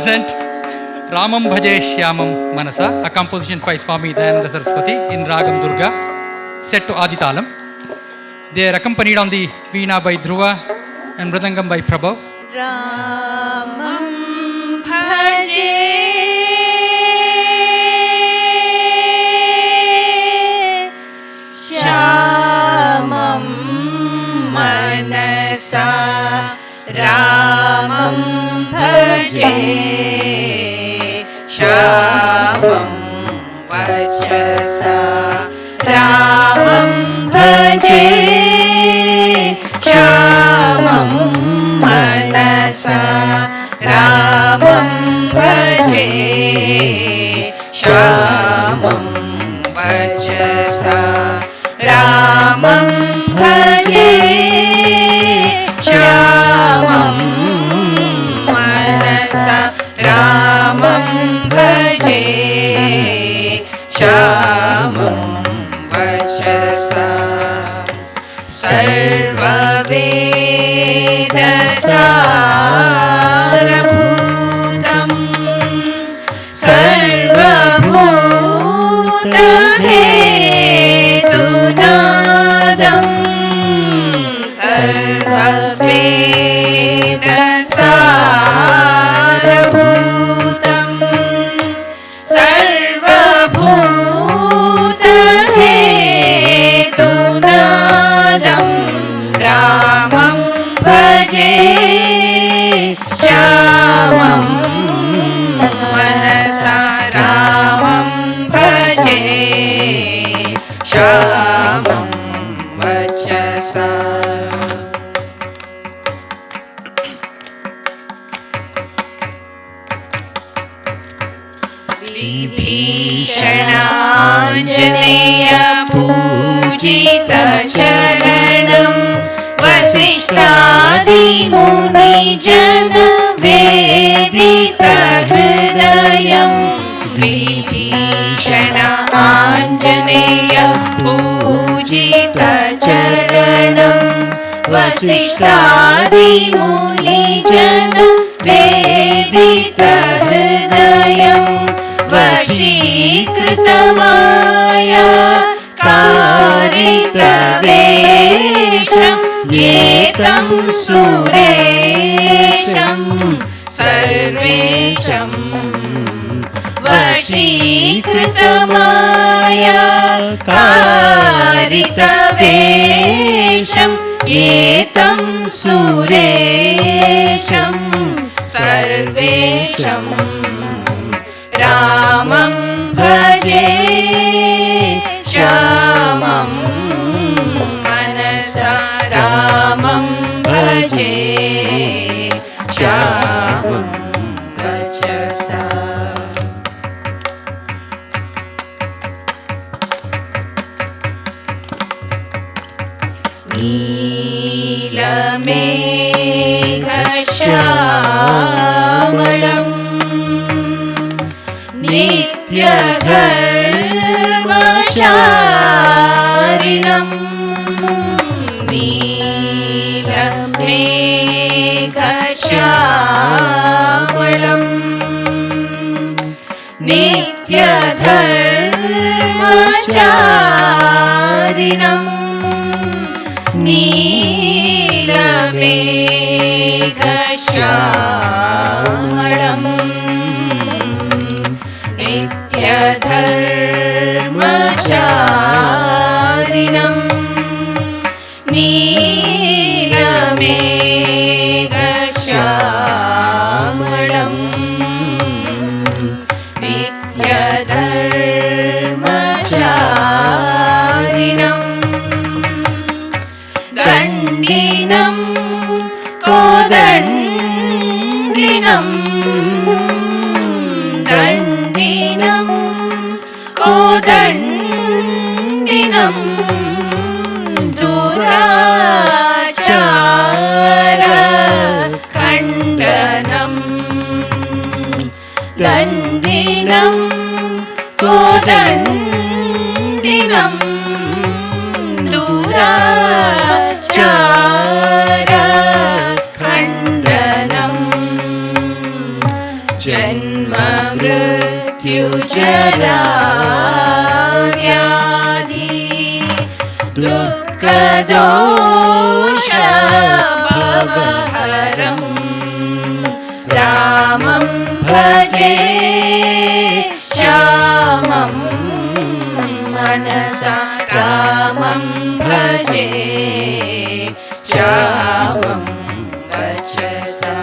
Present Ramam Bhaje Shyamam Manasa, a composition by Swami Dayananda Saraswati in Ragam Durga, set to Aditalam. They are accompanied on the Veena by Dhruva and Mridangam by Prabhav. Ramam Bhaje Shyamam Manasa Ramam Bhaje Shyamam Vachasa Ramam Bhaje Shyamam Manasa Ramam Bhaje Shyamam Vachasa Ramam Bhaje Shyamam Manasa Ramam Bhaje Shyamam Vachasa Sarva Veda Sarabhutam Sarva Bhuta Hetunadam Sarva Veda Sarabhutam Sarva Bhuta Hetunadam Ramam Bhaje Shyamam Manasa Ramam Bhaje Shyamam Vachasa Vibhishananjaneya Pujita Charanam Vasishtadi Munijana Vedita Hridayam Vibhishananjaneya Pujita Charanam Vasishtadi Munijana Vedita Hridayam Vashikritamaya Karitavesham Yetam Suresham Sarvesham Vashikritamaya Karitavesham Yetam Suresham Sarvesham Ramam Bhaje Shyamam Manasa Ramam Bhaje Shyamam Vachasa Neelamegha Shyamalam Nityadharmacharinam Neelamegha Shyamalam Nityadharmacharinam Neelamegha Shyamalam Nityadharmacharinam Neelamegha Shyamalam Nityadharmacharinam Dandinam Kodandinam Dandinam Kodandinam Durachara Khandanam Dandinam Kodandinam Durachara Khandanam जन्म मृत्युजरा व्याधि दुःखदोषभवहरं रामं भजे श्यामं मनसा रामं भजे श्यामं वचसा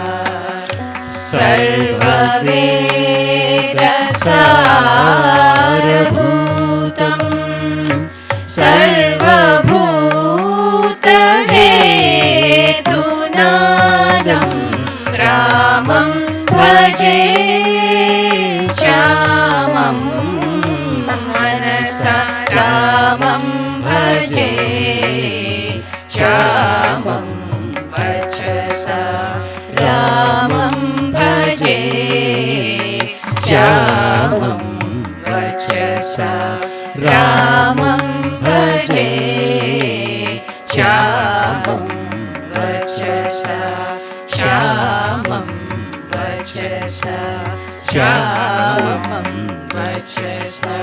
सर्ववेदसारभूतं सर्वभूतहेतुनादं रामं भजे श्यामं मनसा रामं भजे श्यामं वचसा रामं भजे श्यामं वचसा रामं भजे श्यामं वचसा श्यामं वचसा श्यामं वचसा